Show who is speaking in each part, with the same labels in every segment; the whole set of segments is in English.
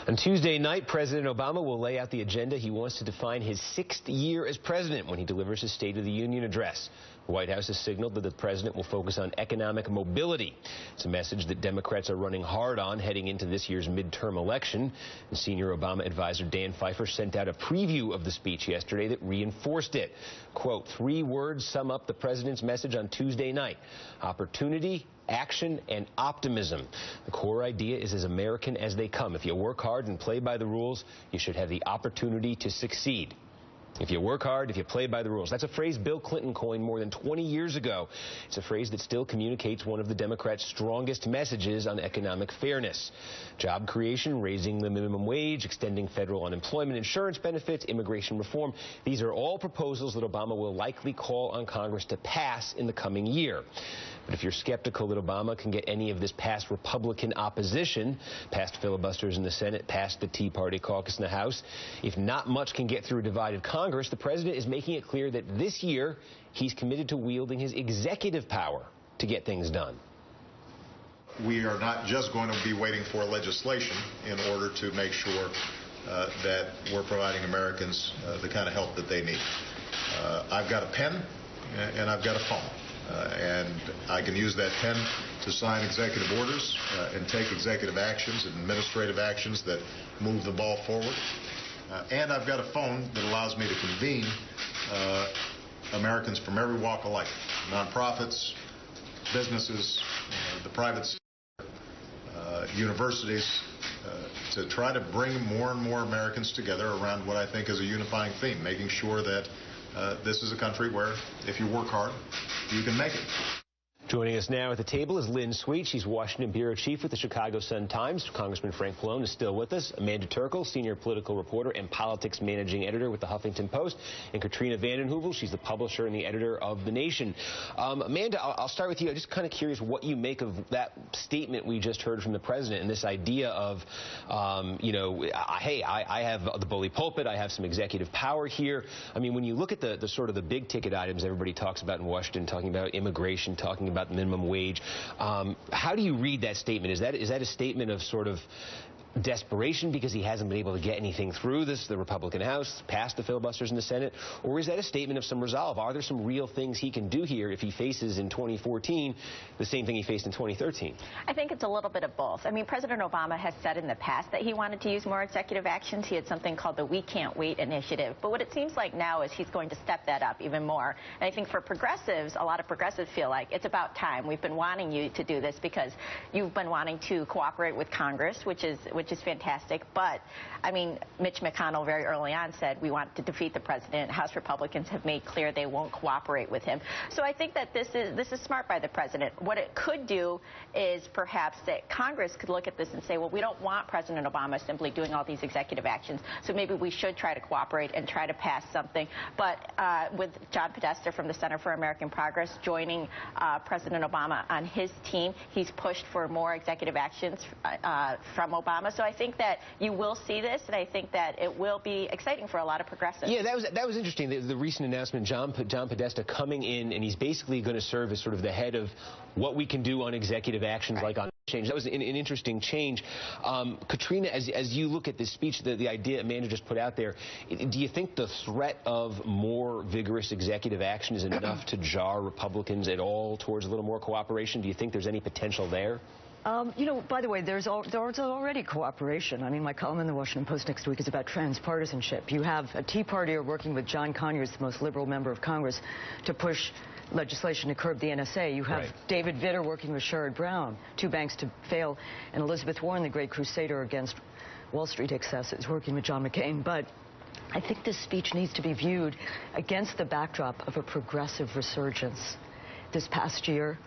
Speaker 1: On Tuesday night, President Obama will lay out the agenda he wants to define his 6th year as president when he delivers his State of the Union address. The White House has signaled that the president will focus on economic mobility. It's a message that Democrats are running hard on heading into this year's midterm election. And senior Obama advisor Dan Pfeiffer sent out a preview of the speech yesterday that reinforced it. Quote, 3 words sum up the president's message on Tuesday night: opportunity, action, and optimism. The core idea is as American as they come. If you work hard and play by the rules, you should have the opportunity to succeed. If you work hard, if you play by the rules. That's a phrase Bill Clinton coined more than 20 years ago. It's a phrase that still communicates one of the Democrats' strongest messages on economic fairness. Job creation, raising the minimum wage, extending federal unemployment insurance benefits, immigration reform. These are all proposals that Obama will likely call on Congress to pass in the coming year. But if you're skeptical that Obama can get any of this past Republican opposition, past filibusters in the Senate, past the Tea Party caucus in the House, if not much can get through a divided Congress, the president is making it clear that this year he's committed to wielding his executive power to get things done.
Speaker 2: We are not just going to be waiting for legislation in order to make sure that we're providing Americans the kind of help that they need. I've got a pen and I've got a phone. And I can use that pen to sign executive orders and take executive actions and administrative actions that move the ball forward. And I've got a phone that allows me to convene Americans from every walk of life, nonprofits, businesses, the private sector, universities, to try to bring more and more Americans together around what I think is a unifying theme, making sure that this is a country where if you work hard, you can make it.
Speaker 1: Joining us now at the table is Lynn Sweet. She's Washington bureau chief with the Chicago Sun-Times. Congressman Frank Pallone is still with us. Amanda Terkel, senior political reporter and politics managing editor with the Huffington Post. And Katrina vanden Heuvel, she's the publisher and the editor of The Nation. Amanda, I'll start with you. I'm just kind of curious what you make of that statement we just heard from the president and this idea of, hey, I have the bully pulpit. I have some executive power here. I mean, when you look at the sort of the big ticket items everybody talks about in Washington, talking about immigration, talking about the minimum wage. How do you read that statement? Is that a statement of sort of desperation because he hasn't been able to get anything through the Republican House, past the filibusters in the Senate? Or is that a statement of some resolve? Are there some real things he can do here if he faces in 2014 the same thing he faced in 2013?
Speaker 3: I think it's a little bit of both. I mean, President Obama has said in the past that he wanted to use more executive actions. He had something called the We Can't Wait initiative. But what it seems like now is he's going to step that up even more. And I think for progressives, a lot of progressives feel like it's about time. We've been wanting you to do this because you've been wanting to cooperate with Congress, which is fantastic. But, I mean, Mitch McConnell very early on said we want to defeat the president. House Republicans have made clear they won't cooperate with him. So I think that this is smart by the president. What it could do is perhaps that Congress could look at this and say, well, we don't want President Obama simply doing all these executive actions, so maybe we should try to cooperate and try to pass something. But with John Podesta from the Center for American Progress joining President Obama on his team, he's pushed for more executive actions from Obama. So I think that you will see this, and I think that it will be exciting for a lot of progressives.
Speaker 1: Yeah, that was interesting. The recent announcement, John Podesta coming in, and he's basically going to serve as sort of the head of what we can do on executive actions, right, like on change. That was an interesting change. Katrina, as you look at this speech, the idea Amanda just put out there, do you think the threat of more vigorous executive action is enough to jar Republicans at all towards a little more cooperation? Do you think there's any potential there?
Speaker 4: By the way, there's already cooperation. I mean, my column in the Washington Post next week is about transpartisanship. You have a Tea Partier working with John Conyers, the most liberal member of Congress, to push legislation to curb the NSA. You have David Vitter working with Sherrod Brown, 2 banks to fail, and Elizabeth Warren, the great crusader against Wall Street excesses, working with John McCain. But I think this speech needs to be viewed against the backdrop of a progressive resurgence this past year.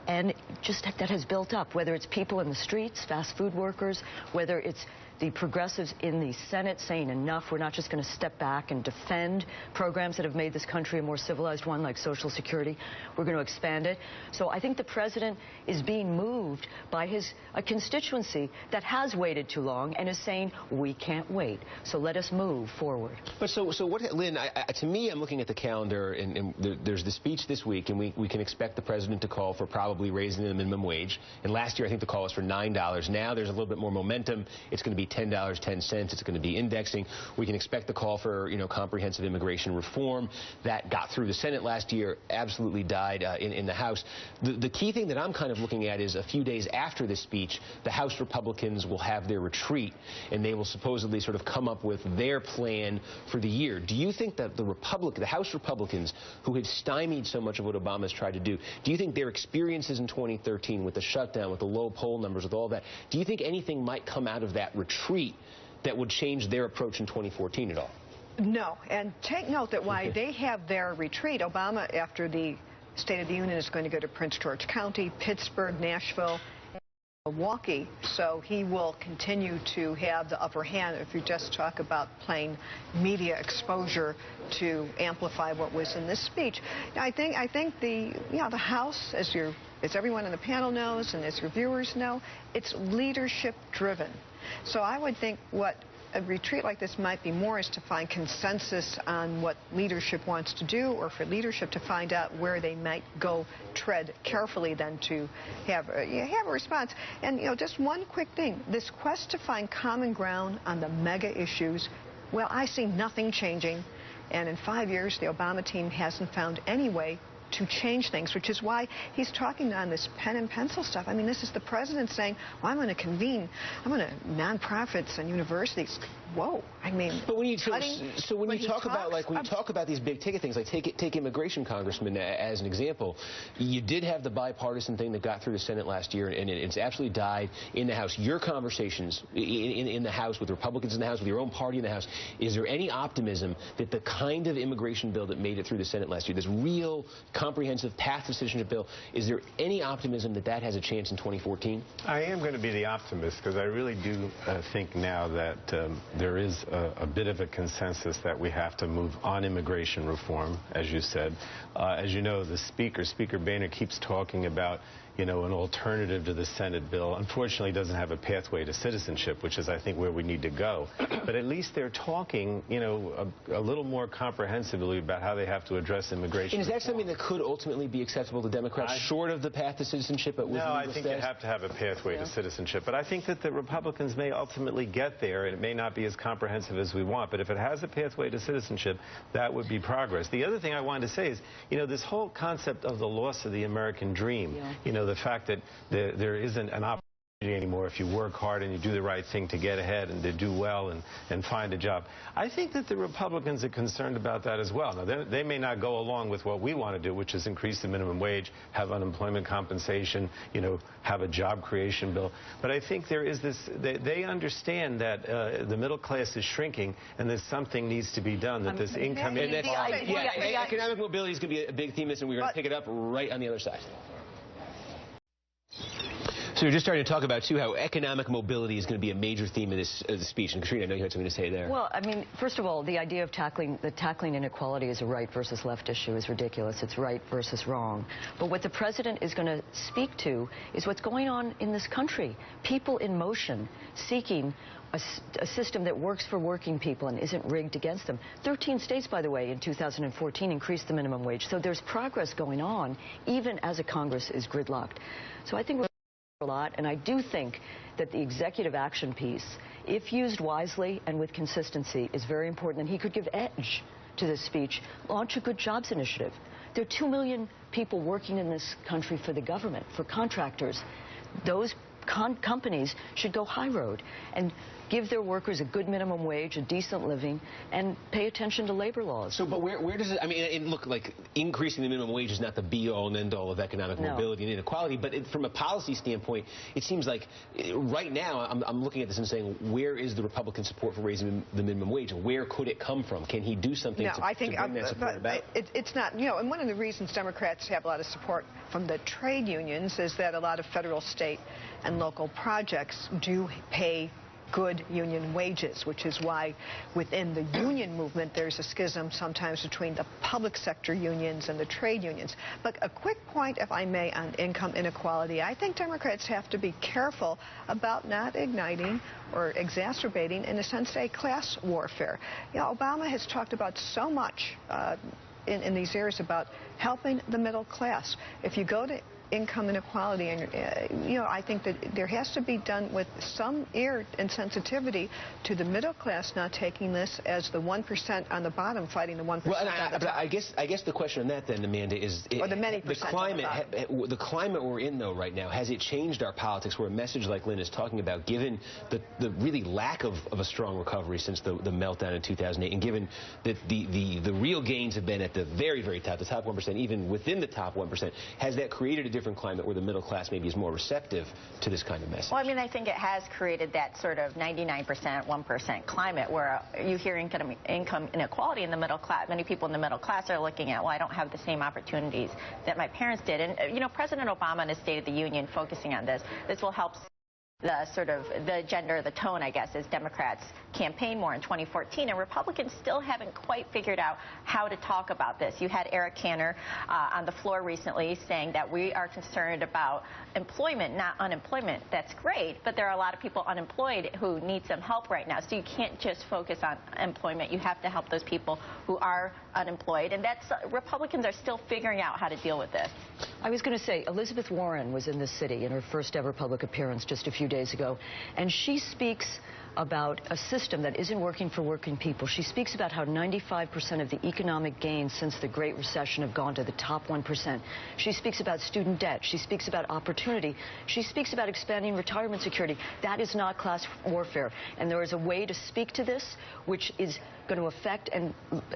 Speaker 4: And just that has built up, whether it's people in the streets, fast food workers, whether it's the progressives in the Senate saying enough, we're not just going to step back and defend programs that have made this country a more civilized one, like Social Security. We're going to expand it. So I think the president is being moved by a constituency that has waited too long and is saying, we can't wait. So let us move forward.
Speaker 1: But so what, Lynn, to me, I'm looking at the calendar, and there's the speech this week, and we can expect the president to call for probably probably raising the minimum wage. And last year, I think the call was for $9. Now there's a little bit more momentum. It's going to be $10.10. It's going to be indexing. We can expect the call for, comprehensive immigration reform. That got through the Senate last year, absolutely died in the House. The key thing that I'm kind of looking at is a few days after this speech, the House Republicans will have their retreat, and they will supposedly sort of come up with their plan for the year. Do you think that the House Republicans, who had stymied so much of what Obama's tried to do you think their experiences in 2013 with the shutdown, with the low poll numbers, with all that, do you think anything might come out of that retreat that would change their approach in 2014 at all?
Speaker 5: No, and take note that while they have their retreat, Obama, after the State of the Union, is going to go to Prince George County, Pittsburgh, Nashville, Milwaukee, so he will continue to have the upper hand if you just talk about plain media exposure to amplify what was in this speech. I think the House, as everyone in the panel knows and as your viewers know, it's leadership driven. So I would think what a retreat like this might be more is to find consensus on what leadership wants to do, or for leadership to find out where they might go tread carefully than to have a response. And, just one quick thing, this quest to find common ground on the mega issues, well, I see nothing changing. And in 5 years, the Obama team hasn't found any way to change things, which is why he's talking on this pen and pencil stuff. I mean, this is the president saying, well, I'm going to nonprofits and universities. Whoa, I mean,
Speaker 1: but when you talk about these big ticket things, like take immigration, Congressman, as an example, you did have the bipartisan thing that got through the Senate last year, and it's absolutely died in the House. Your conversations in the House with Republicans in the House, with your own party in the House, is there any optimism that the kind of immigration bill that made it through the Senate last year, this real comprehensive path to citizenship bill, is there any optimism that that has a chance in 2014?
Speaker 6: I am going to be the optimist, because I really do think now that there is a bit of a consensus that we have to move on immigration reform, as you said. As you know, the Speaker Boehner, keeps talking about an alternative to the Senate bill. Unfortunately, doesn't have a pathway to citizenship, which is, I think, where we need to go. But at least they're talking, a little more comprehensively about how they have to address immigration.
Speaker 1: And is that something that could ultimately be acceptable to Democrats, short of the path to citizenship? But with
Speaker 6: no, I think you have to have a pathway to citizenship. But I think that the Republicans may ultimately get there, and it may not be as comprehensive as we want. But if it has a pathway to citizenship, that would be progress. The other thing I wanted to say is, this whole concept of the loss of the American dream, the fact that there isn't an opportunity anymore if you work hard and you do the right thing to get ahead and to do well and find a job. I think that the Republicans are concerned about that as well. Now, they may not go along with what we want to do, which is increase the minimum wage, have unemployment compensation, have a job creation bill. But I think there is this, they understand that the middle class is shrinking, and that something needs to be done, that this income inequality.
Speaker 1: Economic mobility is going to be a big theme, and we're going to pick it up right on the other side. So you're just starting to talk about, too, how economic mobility is going to be a major theme of this speech. And Katrina, I know you had something to say there.
Speaker 4: Well, I mean, first of all, the idea of tackling inequality as a right versus left issue is ridiculous. It's right versus wrong. But what the president is going to speak to is what's going on in this country. People in motion seeking a system that works for working people and isn't rigged against them. 13 states, by the way, in 2014 increased the minimum wage. So there's progress going on, even as a Congress is gridlocked. So I think we're a lot, and I do think that the executive action piece, if used wisely and with consistency, is very important, and he could give edge to this speech. Launch a good jobs initiative. There are 2 million people working in this country for the government, for contractors. Those companies should go high road and give their workers a good minimum wage, a decent living, and pay attention to labor laws.
Speaker 1: So, but where does it, I mean, it look like increasing the minimum wage is not the be-all and end-all of economic mobility and inequality, but from a policy standpoint, it seems like right now I'm looking at this and saying, where is the Republican support for raising the minimum wage, and where could it come from? Can he do something to bring that support about?
Speaker 5: It's not, and one of the reasons Democrats have a lot of support from the trade unions is that a lot of federal, state, and local projects do pay good union wages, which is why within the union movement there's a schism sometimes between the public sector unions and the trade unions. But a quick point, if I may, on income inequality. I think Democrats have to be careful about not igniting or exacerbating, in a sense, a class warfare. Obama has talked about so much in these areas about helping the middle class. If you go to income inequality, and I think that there has to be done with some ear and sensitivity to the middle class not taking this as the 1% on the bottom fighting the 1% on the top.
Speaker 1: I guess the question on that then, Amanda, is
Speaker 5: or the many percent
Speaker 1: the climate we're in though right now, has it changed our politics where a message like Lynn is talking about, given the really lack of a strong recovery since the meltdown in 2008, and given that the real gains have been at the very, very top, the top 1%, even within the top 1%, has that created a different climate where the middle class maybe is more receptive to this kind of message?
Speaker 3: Well, I mean, I think it has created that sort of 99%, 1% climate where you hear income inequality in the middle class. Many people in the middle class are looking at, well, I don't have the same opportunities that my parents did. And, President Obama in his State of the Union focusing on this will help the sort of the agenda, the tone, I guess, as Democrats campaign more in 2014, and Republicans still haven't quite figured out how to talk about this. You had Eric Cantor on the floor recently saying that we are concerned about employment, not unemployment. That's great, but there are a lot of people unemployed who need some help right now. So you can't just focus on employment. You have to help those people who are unemployed, and Republicans are still figuring out how to deal with this.
Speaker 4: I was going to say, Elizabeth Warren was in this city in her first ever public appearance just a few days ago, and she speaks about a system that isn't working for working people. She speaks about how 95% of the economic gains since the Great Recession have gone to the top 1%. She speaks about student debt. She speaks about opportunity. She speaks about expanding retirement security. That is not class warfare. And there is a way to speak to this which is going to affect, and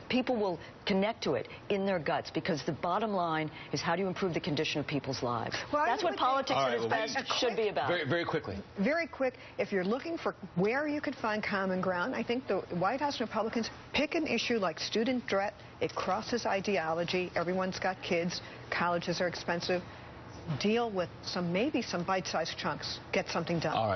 Speaker 4: people will connect to it in their guts, because the bottom line is, how do you improve the condition of people's lives?
Speaker 5: Well,
Speaker 4: that's what politics at its best should be about.
Speaker 1: Very, very quickly.
Speaker 5: Very quick. If you're looking for where you could find common ground, I think the White House Republicans pick an issue like student debt. It crosses ideology. Everyone's got kids. Colleges are expensive. Deal with maybe some bite-sized chunks. Get something done.
Speaker 1: All right.